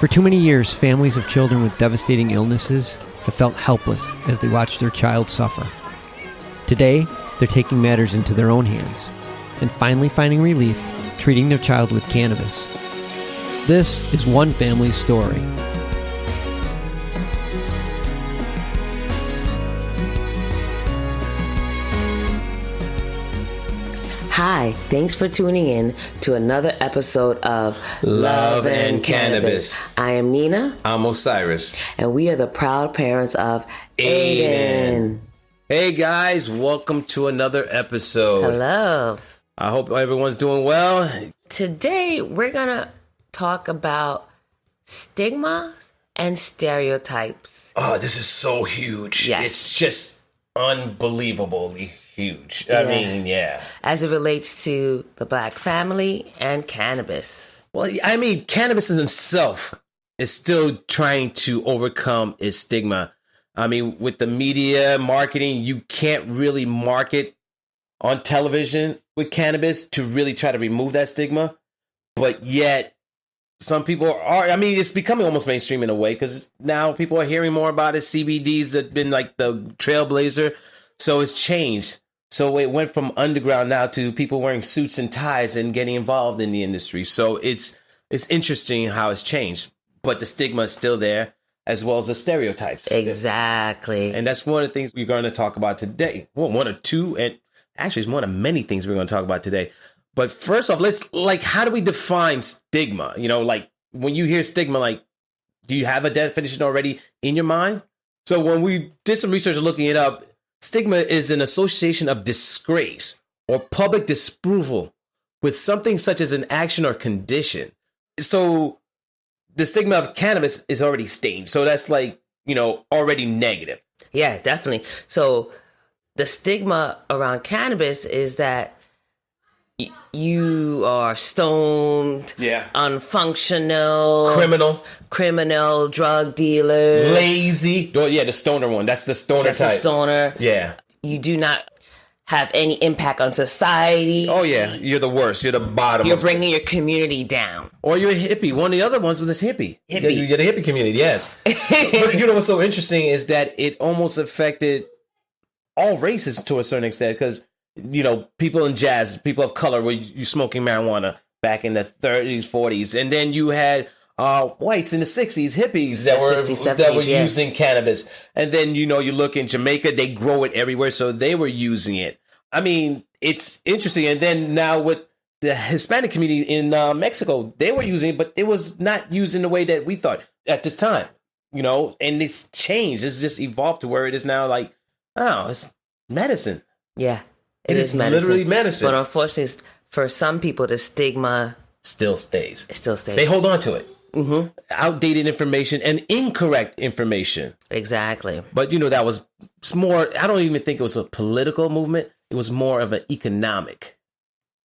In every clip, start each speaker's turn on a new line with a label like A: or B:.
A: For too many years, families of children with devastating illnesses have felt helpless as they watch their child suffer. Today, they're taking matters into their own hands and finally finding relief treating their child with cannabis. This is one family's story.
B: Hi, thanks for tuning in to another episode of
C: Love and Cannabis.
B: I am Nina.
C: I'm Osiris.
B: And we are the proud parents of Aiden.
C: Hey guys, welcome to another episode.
B: Hello.
C: I hope everyone's doing well.
B: Today, we're going to talk about stigma and stereotypes.
C: Oh, this is so huge.
B: Yes.
C: It's just unbelievably huge. I mean, yeah.
B: As it relates to the Black family and cannabis.
C: Well, I mean, cannabis in itself is still trying to overcome its stigma. I mean, with the media marketing, you can't really market on television with cannabis to really try to remove that stigma. But yet, some people are, I mean, it's becoming almost mainstream in a way because now people are hearing more about it. CBD's have been like the trailblazer. So it's changed. So it went from underground now to people wearing suits and ties and getting involved in the industry. So it's interesting how it's changed. But the stigma is still there, as well as the stereotypes.
B: Exactly.
C: And that's one of the things we're going to talk about today. Well, one or two, and actually it's one of many things we're going to talk about today. But first off, how do we define stigma? You know, like when you hear stigma, like, do you have a definition already in your mind? So when we did some research looking it up, stigma is an association of disgrace or public disapproval with something such as an action or condition. So the stigma of cannabis is already stained. So that's like, you know, already negative.
B: Yeah, definitely. So the stigma around cannabis is that you are stoned, unfunctional, criminal, drug dealer,
C: lazy. Oh, yeah, the stoner one. That's the stoner type.
B: The stoner.
C: Yeah.
B: You do not have any impact on society.
C: Oh, yeah. You're the worst. You're the bottom.
B: You're bringing your community down.
C: Or you're a hippie. One of the other ones was this hippie. You're the hippie community, yes. But you know what's so interesting is that it almost affected all races to a certain extent because, you know, people in jazz, people of color were you smoking marijuana back in the 30s, 40s. And then you had whites in the 60s, hippies that were using cannabis. And then, you know, you look in Jamaica, they grow it everywhere. So they were using it. I mean, it's interesting. And then now with the Hispanic community in Mexico, they were using it, but it was not used in the way that we thought at this time, you know, and it's changed. It's just evolved to where it is now like, oh, it's medicine.
B: Yeah.
C: It is literally medicine.
B: But unfortunately, for some people, the stigma
C: still stays.
B: It still stays.
C: They hold on to it.
B: Mm-hmm.
C: Outdated information and incorrect information.
B: Exactly.
C: But, you know, that was more, I don't even think it was a political movement. It was more of an economic.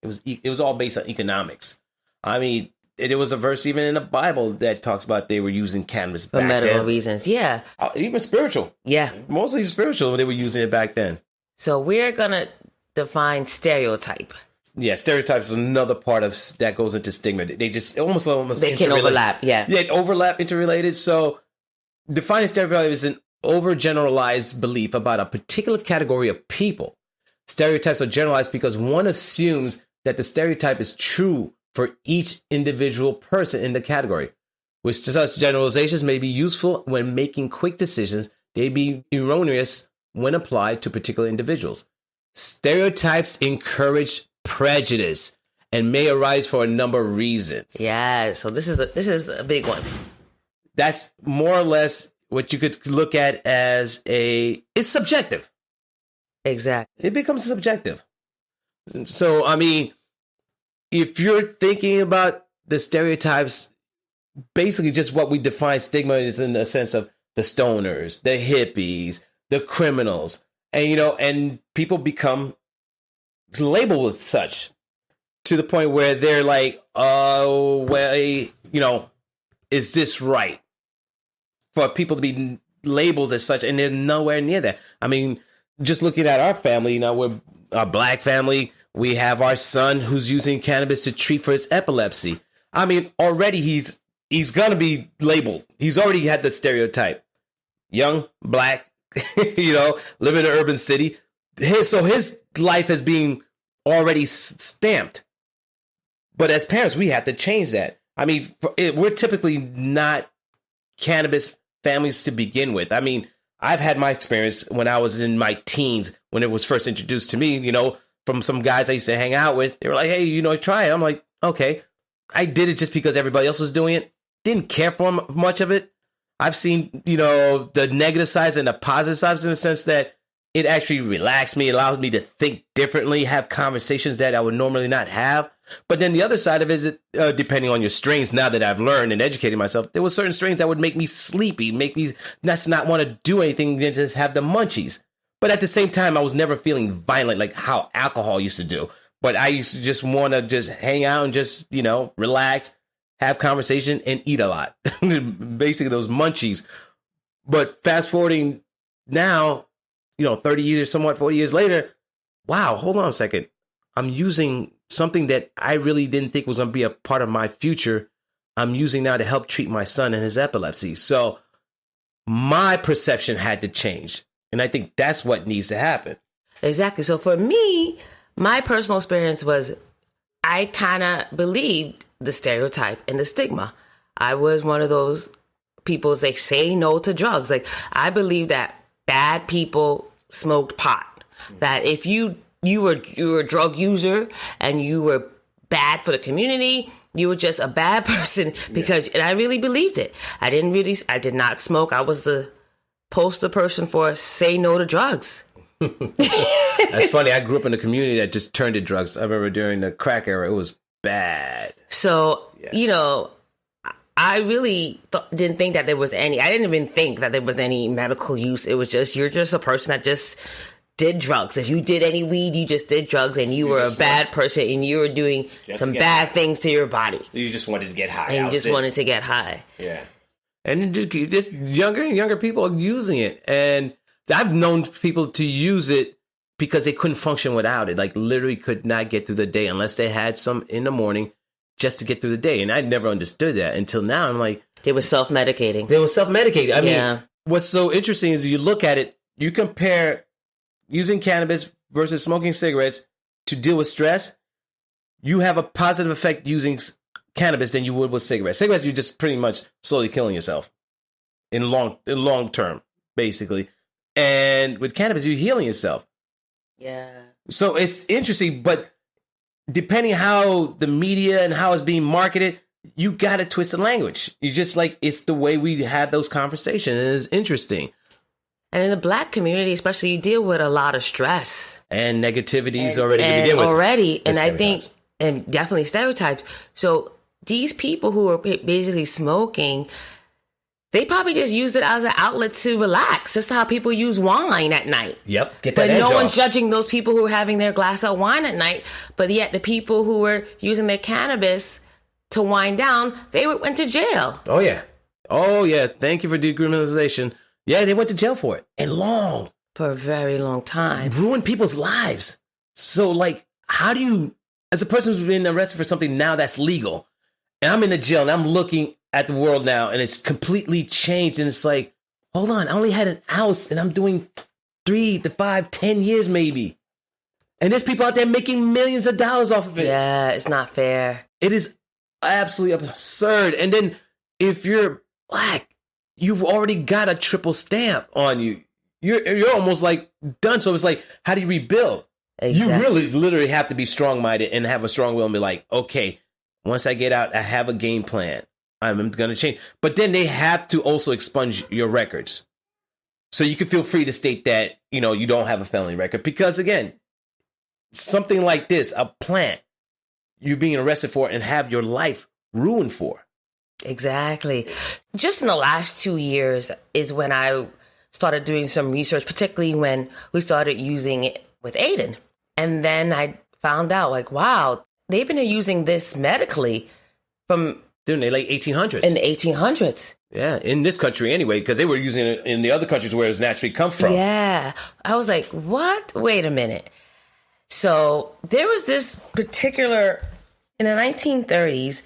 C: It was all based on economics. I mean, there was a verse even in the Bible that talks about they were using cannabis back then. For
B: medical reasons, yeah.
C: Even spiritual.
B: Yeah.
C: Mostly spiritual, they were using it back then.
B: So we're going to define stereotype.
C: Yeah, stereotypes is another part of that goes into stigma. They just almost
B: they can overlap. Yeah,
C: overlap, interrelated. So defining stereotype is an overgeneralized belief about a particular category of people. Stereotypes are generalized because one assumes that the stereotype is true for each individual person in the category. Which such generalizations may be useful when making quick decisions. They be erroneous when applied to particular individuals. Stereotypes encourage prejudice and may arise for a number of reasons.
B: Yeah, so this is a big one.
C: That's more or less what you could look at as it's subjective.
B: Exactly.
C: It becomes subjective. So, I mean, if you're thinking about the stereotypes, basically just what we define stigma is in the sense of the stoners, the hippies, the criminals, and, you know, and people become labeled with such to the point where they're like, oh, well, you know, is this right for people to be labeled as such? And they're nowhere near that. I mean, just looking at our family, you know, we're a Black family. We have our son who's using cannabis to treat for his epilepsy. I mean, already he's he's going to be labeled. He's already had the stereotype. Young, black, live in an urban city. So his life is being already stamped. But as parents, we have to change that. I mean, we're typically not cannabis families to begin with. I mean, I've had my experience when I was in my teens, when it was first introduced to me, from some guys I used to hang out with. They were like, hey, try it. I'm like, okay. I did it just because everybody else was doing it. Didn't care for much of it. I've seen, the negative sides and the positive sides in the sense that it actually relaxed me, allowed me to think differently, have conversations that I would normally not have. But then the other side of it is, depending on your strains, now that I've learned and educated myself, there were certain strains that would make me sleepy, make me not want to do anything than just have the munchies. But at the same time, I was never feeling violent like how alcohol used to do. But I used to just want to just hang out and just, relax, have conversation, and eat a lot. Basically, those munchies. But fast forwarding now, 30 years, somewhat 40 years later, wow, hold on a second. I'm using something that I really didn't think was going to be a part of my future. I'm using now to help treat my son and his epilepsy. So my perception had to change. And I think that's what needs to happen.
B: Exactly. So for me, my personal experience was I kind of believed the stereotype and the stigma. I was one of those people that say no to drugs. Like, I believe that bad people smoked pot. That if you were a drug user and you were bad for the community, you were just a bad person and I really believed it. I did not smoke. I was the poster person for say no to drugs.
C: That's funny. I grew up in a community that just turned to drugs. I remember during the crack era, it was bad.
B: So, I really didn't think that there was I didn't even think that there was any medical use. It was just, you're just a person that just did drugs. If you did any weed, you just did drugs, and you were a bad person, and you were doing some bad things to your body.
C: You just wanted to get high.
B: And you just wanted to get high.
C: Yeah. And just younger and younger people are using it. And I've known people to use it because they couldn't function without it. Like, literally could not get through the day unless they had some in the morning just to get through the day. And I never understood that until now. I'm like,
B: they were self-medicating.
C: I mean, what's so interesting is you look at it, you compare using cannabis versus smoking cigarettes to deal with stress. You have a positive effect using cannabis than you would with cigarettes. Cigarettes, you're just pretty much slowly killing yourself in long term, basically. And with cannabis, you're healing yourself.
B: Yeah.
C: So it's interesting, but depending how the media and how it's being marketed, you got to twist the language. You just it's the way we had those conversations. And it's interesting.
B: And in the Black community, especially, you deal with a lot of stress.
C: And negativities already to begin with.
B: And I think, and definitely stereotypes. So these people who are basically smoking, they probably just use it as an outlet to relax. Just how people use wine at night.
C: Yep. Get that edge
B: But no
C: off.
B: one's judging those people who are having their glass of wine at night. But yet the people who were using their cannabis to wind down, they went to jail.
C: Oh, yeah. Thank you for decriminalization. Yeah, they went to jail for it. And long.
B: For a very long time.
C: Ruined people's lives. So, how do you, as a person who's been arrested for something now that's legal, and I'm in the jail and I'm looking at the world now and it's completely changed, and it's like, hold on, I only had an ounce and I'm doing 3 to 5, 10 years maybe. And there's people out there making millions of dollars off of it.
B: Yeah, it's not fair.
C: It is absolutely absurd. And then if you're Black, you've already got a triple stamp on you. You're almost done. So it's how do you rebuild? Exactly. You really literally have to be strong-minded and have a strong will and be like, okay, once I get out, I have a game plan. I'm going to change. But then they have to also expunge your records. So you can feel free to state that, you don't have a felony record. Because again, something like this, a plant, you're being arrested for and have your life ruined for.
B: Exactly. Just in the last 2 years is when I started doing some research, particularly when we started using it with Aiden. And then I found out, wow, they've been using this medically from
C: in the late 1800s.
B: In the 1800s.
C: Yeah, in this country anyway, because they were using it in the other countries where it's naturally come from.
B: Yeah. I was like, what? Wait a minute. So there was this particular, in the 1930s,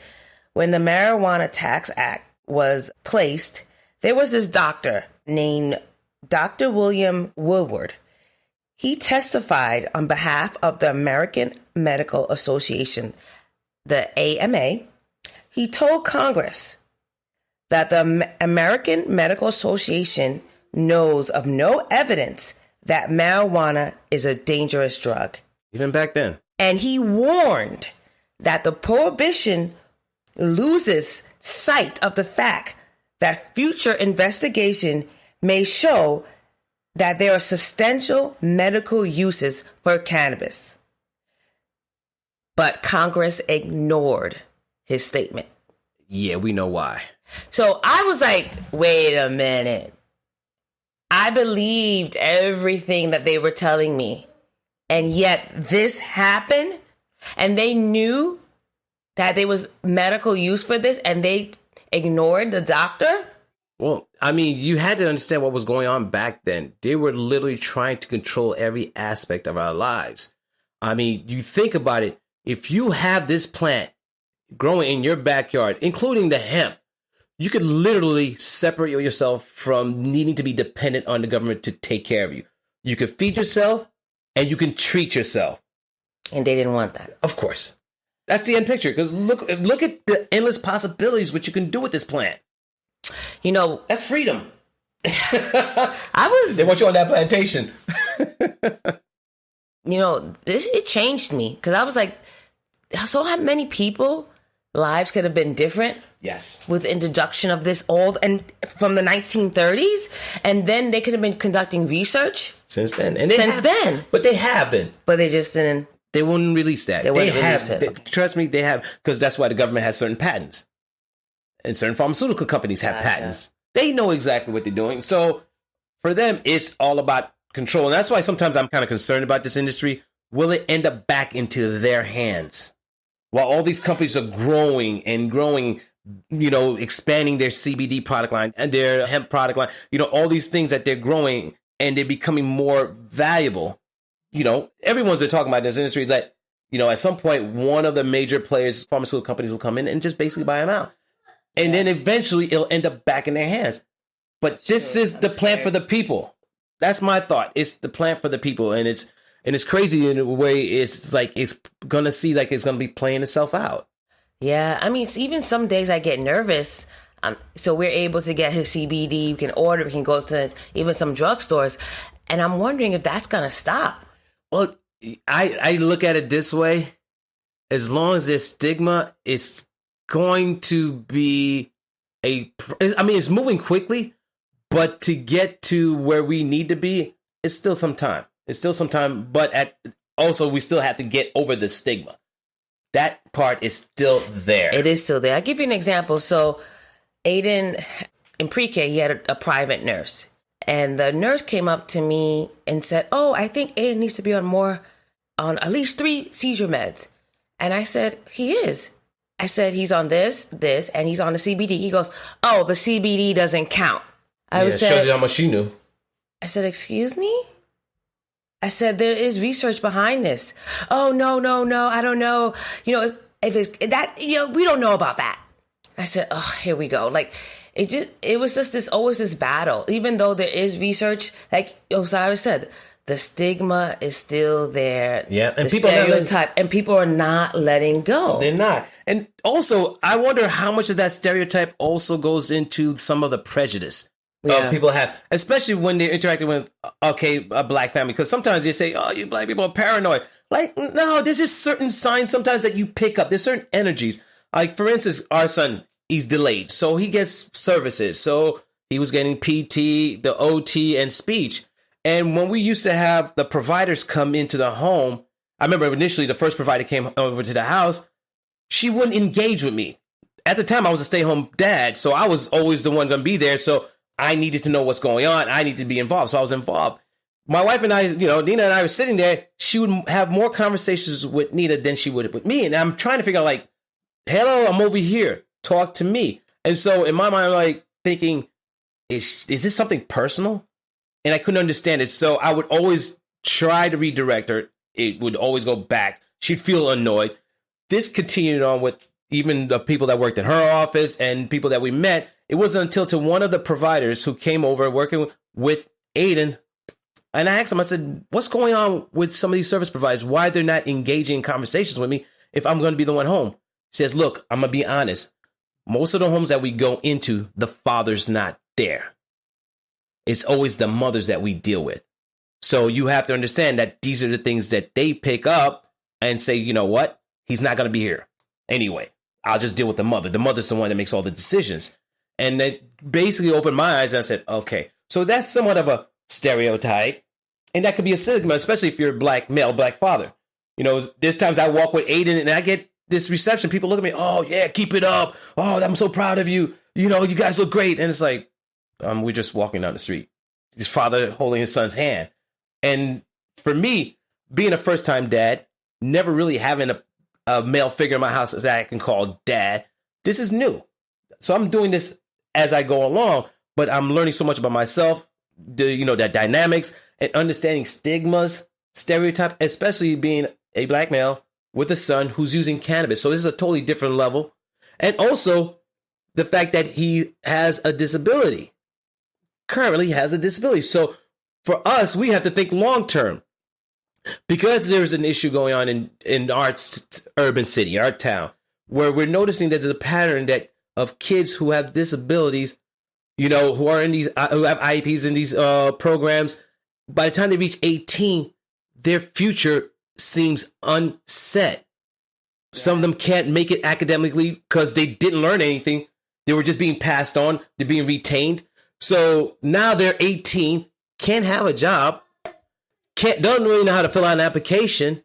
B: when the Marijuana Tax Act was placed, there was this doctor named Dr. William Woodward. He testified on behalf of the American Medical Association, the AMA. He told Congress that the American Medical Association knows of no evidence that marijuana is a dangerous drug.
C: Even back then.
B: And he warned that the prohibition loses sight of the fact that future investigation may show that there are substantial medical uses for cannabis. But Congress ignored his statement.
C: Yeah, we know why.
B: So I was like, wait a minute. I believed everything that they were telling me. And yet this happened, and they knew that there was medical use for this, and they ignored the doctor?
C: Well, I mean, you had to understand what was going on back then. They were literally trying to control every aspect of our lives. I mean, you think about it. If you have this plant growing in your backyard, including the hemp, you could literally separate yourself from needing to be dependent on the government to take care of you. You could feed yourself and you can treat yourself.
B: And they didn't want that.
C: Of course. That's the end picture. Because look at the endless possibilities what you can do with this plant.
B: You know,
C: that's freedom.
B: They
C: want you on that plantation.
B: You know, it changed me. Because I was like, so how many people lives could have been different?
C: Yes.
B: With the introduction of this old and from the 1930s, and then they could have been conducting research
C: since then. But they have been.
B: But they just didn't.
C: They wouldn't release that. Trust me, they have, because that's why the government has certain patents, and certain pharmaceutical companies have patents. They know exactly what they're doing. So for them, it's all about control, and that's why sometimes I'm kind of concerned about this industry. Will it end up back into their hands while all these companies are growing and growing? You know, expanding their CBD product line and their hemp product line, you know, all these things that they're growing and they're becoming more valuable. You know, everyone's been talking about this industry that, you know, at some point, one of the major players, pharmaceutical companies will come in and just basically buy them out. And then eventually it'll end up back in their hands. But this is the plant for the people. That's my thought. It's the plant for the people. And it's crazy in a way. It's like, it's going to see like it's going to be playing itself out.
B: Yeah, I mean, even some days I get nervous. So we're able to get his CBD. We can order. We can go to even some drugstores. And I'm wondering if that's going to stop.
C: Well, I look at it this way. As long as there's stigma, it's going to be it's moving quickly. But to get to where we need to be, it's still some time. But also, we still have to get over the stigma. That part is still there.
B: It is still there. I'll give you an example. So Aiden, in pre-K, he had a private nurse. And the nurse came up to me and said, oh, I think Aiden needs to be on at least 3 seizure meds. And I said, he is. I said, he's on this, and he's on the CBD. He goes, oh, the CBD doesn't count.
C: Shows you how much she knew.
B: I said, excuse me? I said, there is research behind this. Oh, no, I don't know. You know, if it's that, you know, we don't know about that. I said, oh, here we go. Like, it was just always this battle. Even though there is research, like Osiris said, the stigma is still there.
C: Yeah, and
B: the stereotype, and people are not letting go.
C: They're not. And also, I wonder how much of that stereotype also goes into some of the prejudice. People have, especially when they're interacting with, a black family. Because sometimes they say, oh, you black people are paranoid. Like, no, there's just certain signs sometimes that you pick up. There's certain energies. Like, for instance, our son, he's delayed. So he gets services. So he was getting PT, the OT, and speech. And when we used to have the providers come into the home, I remember initially the first provider came over to the house. She wouldn't engage with me. At the time, I was a stay-home dad. So I was always the one going to be there. So I needed to know what's going on. I needed to be involved. So I was involved. My wife and I, you know, Nina and I were sitting there. She would have more conversations with Nina than she would with me. And I'm trying to figure out, like, hello, I'm over here. Talk to me. And so in my mind, I'm like thinking, is this something personal? And I couldn't understand it. So I would always try to redirect her. It would always go back. She'd feel annoyed. This continued on with, even the people that worked in her office and people that we met, it wasn't until to one of the providers who came over working with Aiden. And I asked him, I said, what's going on with some of these service providers? Why they're not engaging in conversations with me if I'm going to be the one home? He says, look, I'm going to be honest. Most of the homes that we go into, the father's not there. It's always the mothers that we deal with. So you have to understand that these are the things that they pick up and say, you know what? He's not going to be here. Anyway, I'll just deal with the mother. The mother's the one that makes all the decisions. And it basically opened my eyes and I said, okay, so that's somewhat of a stereotype. And that could be a stigma, especially if you're a black male, black father. You know, there's times I walk with Aiden and I get this reception. People look at me, oh, yeah, keep it up. Oh, I'm so proud of you. You know, you guys look great. And it's like, we're just walking down the street. His father holding his son's hand. And for me, being a first-time dad, never really having a male figure in my house that I can call dad, this is new. So I'm doing this as I go along, but I'm learning so much about myself, the dynamics and understanding stigmas, stereotype, especially being a black male with a son who's using cannabis. So this is a totally different level. And also the fact that he has a disability, currently has a disability. So for us, we have to think long term because there's an issue going on in our urban city, our town, where we're noticing that there's a pattern of kids who have disabilities, who are in these, who have IEPs in these programs. By the time they reach 18, their future seems unset. Some of them can't make it academically because they didn't learn anything. They were just being passed on. They're being retained. So now they're 18, can't have a job, don't really know how to fill out an application.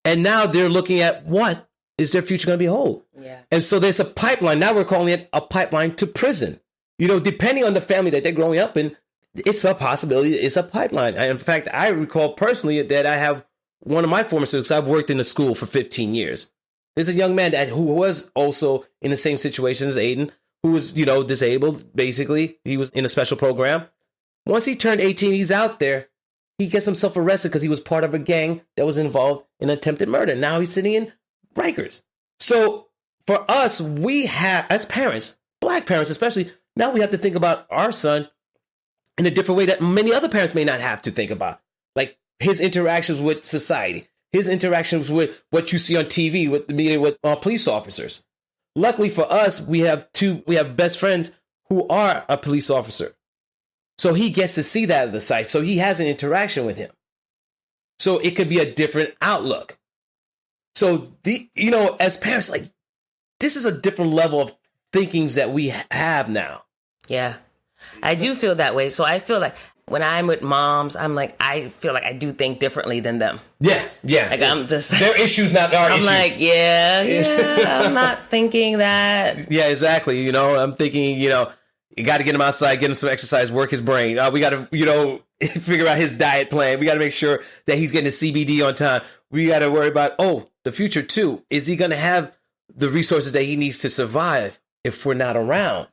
C: And now they're looking at what is their future going to be hold. Yeah. And so there's a pipeline. Now we're calling it a pipeline to prison. Depending on the family that they're growing up in, it's a possibility. It's a pipeline. And in fact, I recall personally that I have one of my former students. I've worked in a school for 15 years. There's a young man who was also in the same situation as Aiden, who was, disabled, basically. He was in a special program. Once he turned 18, he's out there. He gets himself arrested because he was part of a gang that was involved in attempted murder. Now he's sitting in Rikers. So for us, we have, as parents, black parents especially, now we have to think about our son in a different way that many other parents may not have to think about. Like his interactions with society, his interactions with what you see on TV, with the media, with police officers. Luckily for us, we have best friends who are a police officer. So he gets to see that at the site. So he has an interaction with him. So it could be a different outlook. So as parents, like, this is a different level of thinkings that we have now.
B: Yeah, I do feel that way. So I feel like when I'm with moms, I feel like I do think differently than them.
C: Yeah.
B: Like I'm just
C: their issues, not our issues.
B: I'm like, yeah, I'm not thinking that.
C: Yeah, exactly. I'm thinking, you got to get him outside, get him some exercise, work his brain. We got to, figure out his diet plan. We got to make sure that he's getting the CBD on time. We got to worry about, the future too. Is he going to have the resources that he needs to survive if we're not around?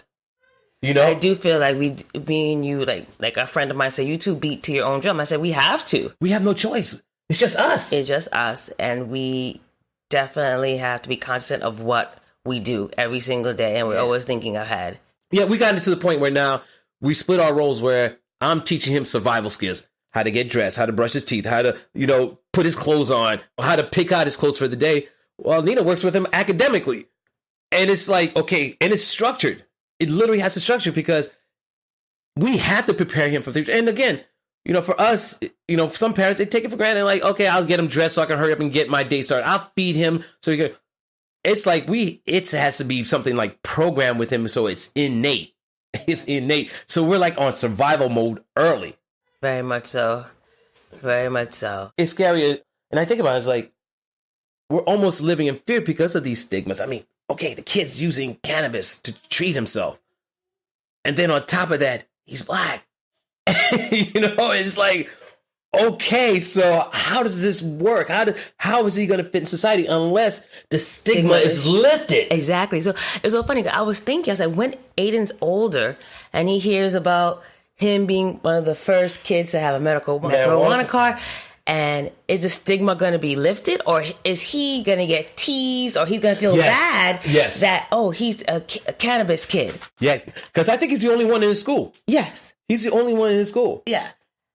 B: I do feel like me and you, like a friend of mine said, you two beat to your own drum. I said, we have to.
C: We have no choice. It's just us.
B: It's just us. And we definitely have to be conscious of what we do every single day. And we're always thinking ahead.
C: Yeah, we got into the point where now we split our roles where I'm teaching him survival skills, how to get dressed, how to brush his teeth, how to, put his clothes on, how to pick out his clothes for the day. Well, Nina works with him academically. And it's like, okay, and it's structured. It literally has a structure because we have to prepare him for the future. And again, for us, some parents, they take it for granted. Like, okay, I'll get him dressed so I can hurry up and get my day started. I'll feed him so he can. It's like it has to be something like programmed with him. So it's innate. It's innate. So we're like on survival mode early.
B: Very much so. Very much so.
C: It's scary. And I think about it, it's like, we're almost living in fear because of these stigmas. I mean, okay, the kid's using cannabis to treat himself. And then on top of that, he's black. It's like, okay, so how does this work? How is he going to fit in society unless the stigma is lifted?
B: Exactly. So it's so funny. I was thinking, I was like, when Aiden's older and he hears about him being one of the first kids to have a medical marijuana card, And is the stigma going to be lifted, or is he going to get teased, or he's going to feel bad that, oh, he's a cannabis kid?
C: Yeah, because I think he's the only one in his school.
B: Yes.
C: He's the only one in his school.
B: Yeah.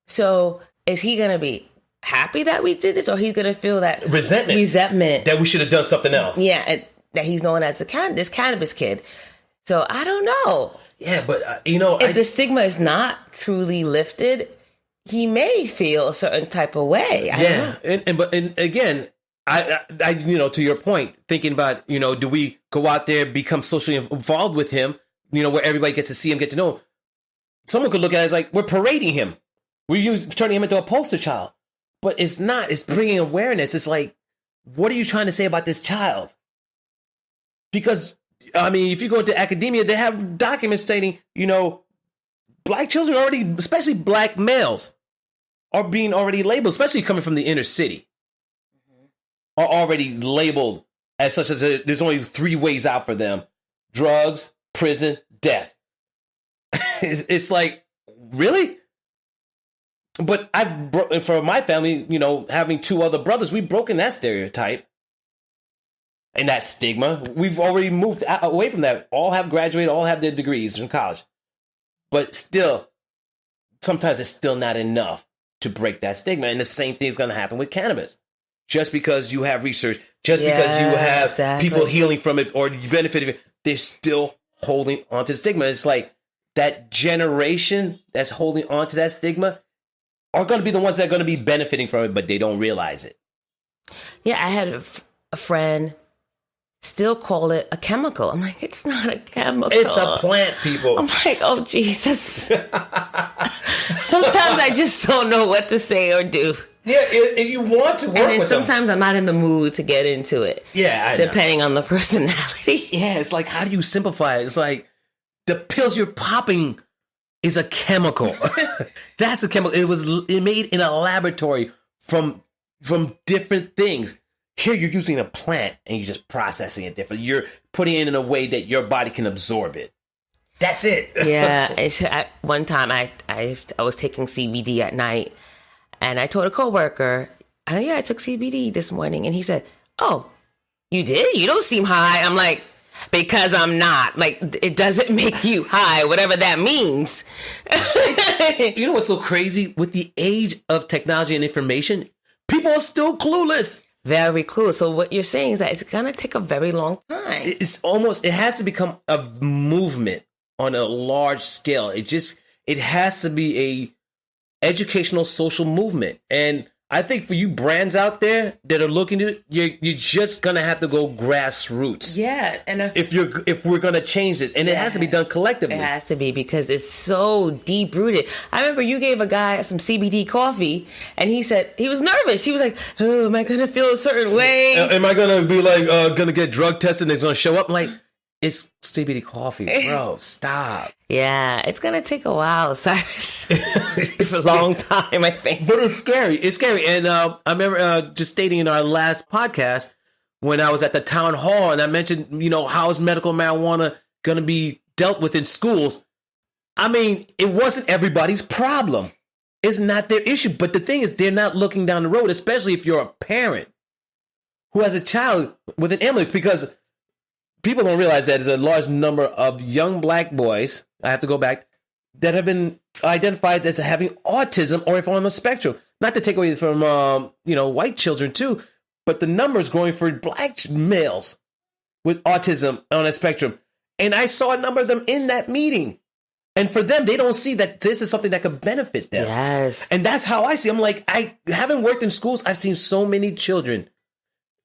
B: So is he going to be happy that we did this, or he's going to feel that resentment
C: that we should have done something else?
B: Yeah, that he's known as this cannabis kid. So I don't know.
C: Yeah, but,
B: if the stigma is not truly lifted, he may feel a certain type of way.
C: And again, I to your point, thinking about, do we go out there, become socially involved with him, where everybody gets to see him, get to know him? Someone could look at it as like, we're parading him. We're turning him into a poster child. But it's not. It's bringing awareness. It's like, what are you trying to say about this child? Because, if you go into academia, they have documents stating, black children already, especially black males, are being already labeled, especially coming from the inner city, are already labeled as such as there's only 3 ways out for them: drugs, prison, death. It's like, really? But for my family, having 2 other brothers, we've broken that stereotype and that stigma. We've already moved away from that. All have graduated, all have their degrees from college. But still, sometimes it's still not enough to break that stigma. And the same thing is going to happen with cannabis. Just because you have research, just because you have people healing from it or you benefit from it, they're still holding on to the stigma. It's like that generation that's holding on to that stigma are going to be the ones that are going to be benefiting from it, but they don't realize it.
B: Yeah, I had a friend still call it a chemical. I'm like, it's not a chemical.
C: It's a plant, people.
B: I'm like, oh, Jesus. Sometimes I just don't know what to say or do.
C: Yeah, if you want to work
B: and then
C: with
B: sometimes
C: them.
B: I'm not in the mood to get into it.
C: Yeah, I know.
B: Depending on the personality.
C: Yeah, it's like, how do you simplify it? It's like, the pills you're popping is a chemical. That's a chemical. It made in a laboratory from different things. Here you're using a plant and you're just processing it differently. You're putting it in a way that your body can absorb it. That's it.
B: Yeah. One time I was taking CBD at night, and I told a coworker, I took CBD this morning, and he said, "Oh, you did? You don't seem high." I'm like, because I'm not. Like, it doesn't make you high, whatever that means.
C: You know what's so crazy? With the age of technology and information, people are still clueless.
B: Very clueless. So what you're saying is that it's going to take a very long time.
C: It has to become a movement on a large scale. It has to be a educational social movement. And I think for you brands out there that are looking at it, you're just gonna have to go grassroots.
B: Yeah, and
C: if we're gonna change this, and it has to be done collectively.
B: It has to be, because it's so deep rooted. I remember you gave a guy some CBD coffee, and he said he was nervous. He was like, "Oh, am I gonna feel a certain way?
C: Am I gonna be like gonna get drug tested and it's gonna show up?" I'm like, it's CBD coffee, bro. Stop.
B: Yeah, it's gonna take a while, Cyrus. It's a long time, I think.
C: But it's scary. It's scary. And I remember just stating in our last podcast when I was at the town hall and I mentioned, how is medical marijuana gonna be dealt with in schools? I mean, it wasn't everybody's problem. It's not their issue. But the thing is, they're not looking down the road, especially if you're a parent who has a child with an ailment, because people don't realize that there's a large number of young black boys, I have to go back, that have been identified as having autism or if on the spectrum. Not to take away from, white children too, but the numbers growing for black males with autism on a spectrum. And I saw a number of them in that meeting. And for them, they don't see that this is something that could benefit them.
B: Yes.
C: And that's how I see. I'm like, I haven't worked in schools. I've seen so many children,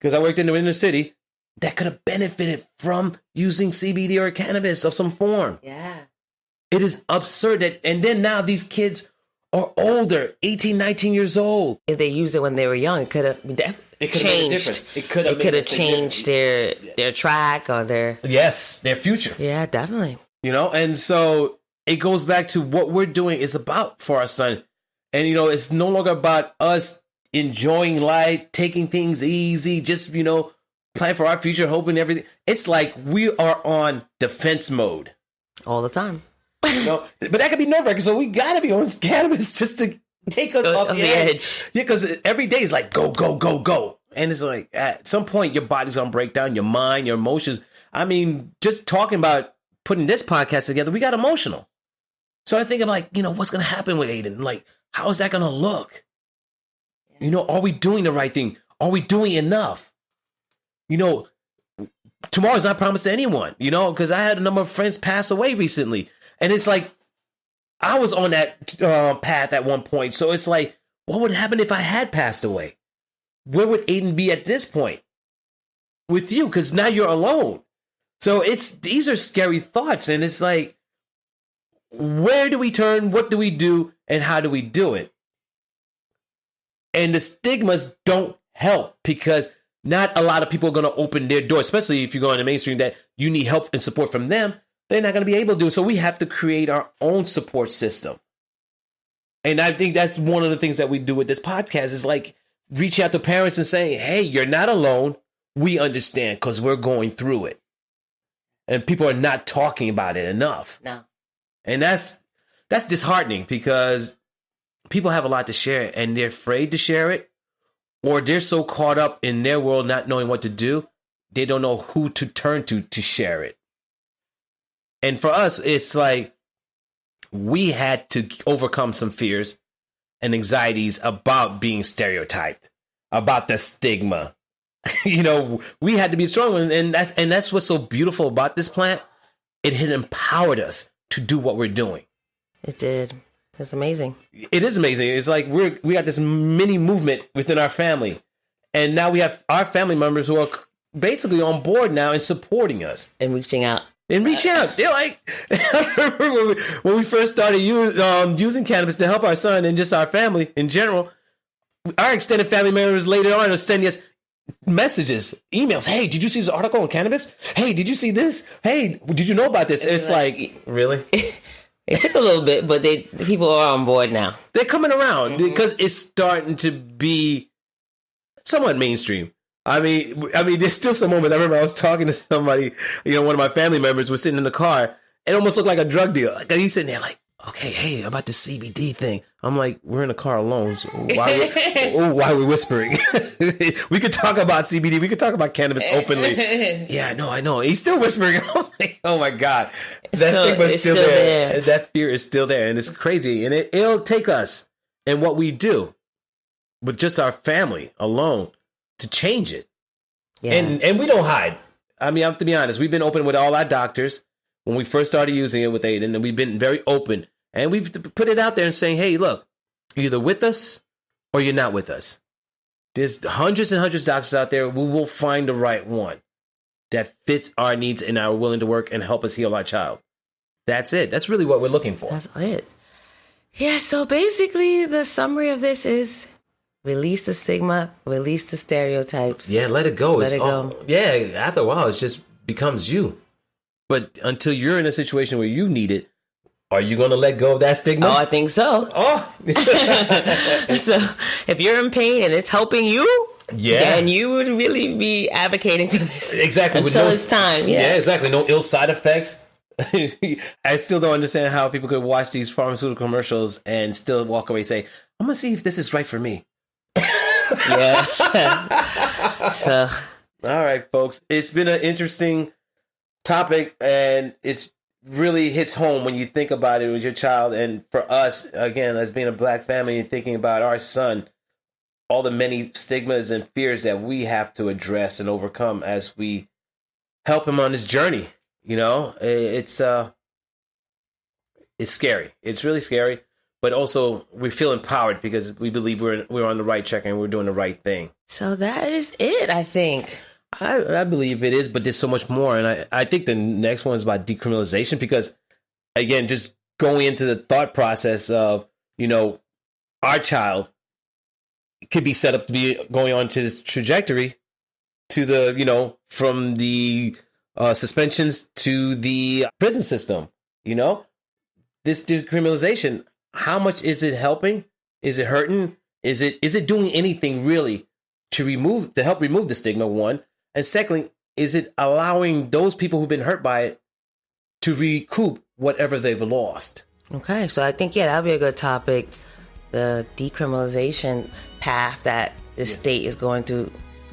C: because I worked in the inner city, that could have benefited from using CBD or cannabis of some form.
B: Yeah.
C: It is absurd that, and then now these kids are older, 18, 19 years old.
B: If they used it when they were young, it could have changed.
C: It could have
B: changed their track or their
C: future.
B: Yeah, definitely.
C: And so it goes back to what we're doing is about for our son. And, it's no longer about us enjoying life, taking things easy, just, plan for our future, hoping everything. It's like we are on defense mode
B: all the time.
C: But that could be nerve-wracking. So we got to be on cannabis just to take us off the edge. Yeah, because every day is like, go, go, go, go. And it's like, at some point, your body's going to break down, your mind, your emotions. I mean, just talking about putting this podcast together, we got emotional. So I think I'm like, what's going to happen with Aiden? Like, how is that going to look? Are we doing the right thing? Are we doing enough? Tomorrow's not promised to anyone, because I had a number of friends pass away recently. And it's like, I was on that path at one point. So it's like, what would happen if I had passed away? Where would Aiden be at this point with you? Because now you're alone. So these are scary thoughts. And it's like, where do we turn? What do we do? And how do we do it? And the stigmas don't help, because not a lot of people are going to open their door, especially if you go in the mainstream that you need help and support from them. They're not going to be able to do it. So we have to create our own support system. And I think that's one of the things that we do with this podcast is like reaching out to parents and saying, hey, you're not alone. We understand because we're going through it. And people are not talking about it enough.
B: No.
C: And that's disheartening, because people have a lot to share and they're afraid to share it, or they're so caught up in their world not knowing what to do, they don't know who to turn to share it. And for us, it's like we had to overcome some fears and anxieties about being stereotyped, about the stigma. We had to be strong, and that's what's so beautiful about this plant. It had empowered us to do what we're doing.
B: It did. It's amazing.
C: It is amazing. It's like we got this mini movement within our family, and now we have our family members who are basically on board now and supporting us
B: and reaching out.
C: They're like, I remember when we first started using cannabis to help our son and just our family in general. Our extended family members later on are sending us messages, emails. Hey, did you see this article on cannabis? Hey, did you see this? Hey, did you know about this? It's like really.
B: It took a little bit, but people are on board now.
C: They're coming around because it's starting to be somewhat mainstream. I mean, there's still some moments. I remember I was talking to somebody, one of my family members was sitting in the car. It almost looked like a drug deal. Like he's sitting there like, okay, hey, about the CBD thing. I'm like, we're in the car alone. So why are we whispering? We could talk about CBD. We could talk about cannabis openly. Yeah, I know. He's still whispering. I'm like, oh my God. That stigma is still there. That fear is still there. And it's crazy. And it'll take us and what we do with just our family alone to change it. Yeah. And we don't hide. I mean, I have to be honest. We've been open with all our doctors when we first started using it with Aiden, and we've been very open. And we've put it out there and saying, hey, look, you're either with us or you're not with us. There's hundreds and hundreds of doctors out there. We will find the right one that fits our needs and are willing to work and help us heal our child. That's it. That's really what we're looking for.
B: That's it. Yeah, so basically the summary of this is release the stigma, release the stereotypes.
C: Yeah, let it go.
B: Let it go.
C: Yeah, after a while, it just becomes you. But until you're in a situation where you need it, are you going to let go of that stigma?
B: Oh, I think so.
C: Oh.
B: So if you're in pain and it's helping you, then you would really be advocating for this.
C: Exactly.
B: Until it's time. Yeah,
C: exactly. No ill side effects. I still don't understand how people could watch these pharmaceutical commercials and still walk away and say, I'm going to see if this is right for me.
B: Yeah. So.
C: All right, folks. It's been an interesting topic, and it's really hits home when you think about it with your child. And for us, again, as being a Black family and thinking about our son, all the many stigmas and fears that we have to address and overcome as we help him on this journey. It's scary. It's really scary, but also we feel empowered because we believe we're on the right track and we're doing the right thing.
B: So that is it, I think.
C: I believe it is, but there's so much more. And I think the next one is about decriminalization because, again, just going into the thought process of, our child could be set up to be going on to this trajectory to the, from the suspensions to the prison system, this decriminalization, how much is it helping? Is it hurting? Is it doing anything really to help remove the stigma, one? And secondly, is it allowing those people who've been hurt by it to recoup whatever they've lost?
B: Okay, so I think, that'd be a good topic. the decriminalization path that the state is going through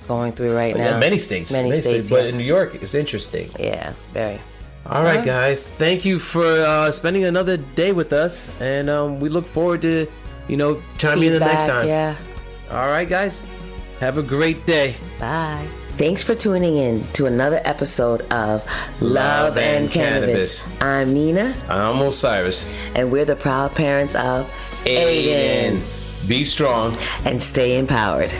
B: right now.
C: Many states, but in New York, it's interesting.
B: Yeah, very.
C: All right, guys. Thank you for spending another day with us, and we look forward to chiming in the next time.
B: Yeah.
C: All right, guys. Have a great day.
B: Bye. Thanks for tuning in to another episode of Love and Cannabis. I'm Nina.
C: I'm Osiris.
B: And we're the proud parents of Aiden.
C: Be strong.
B: And stay empowered.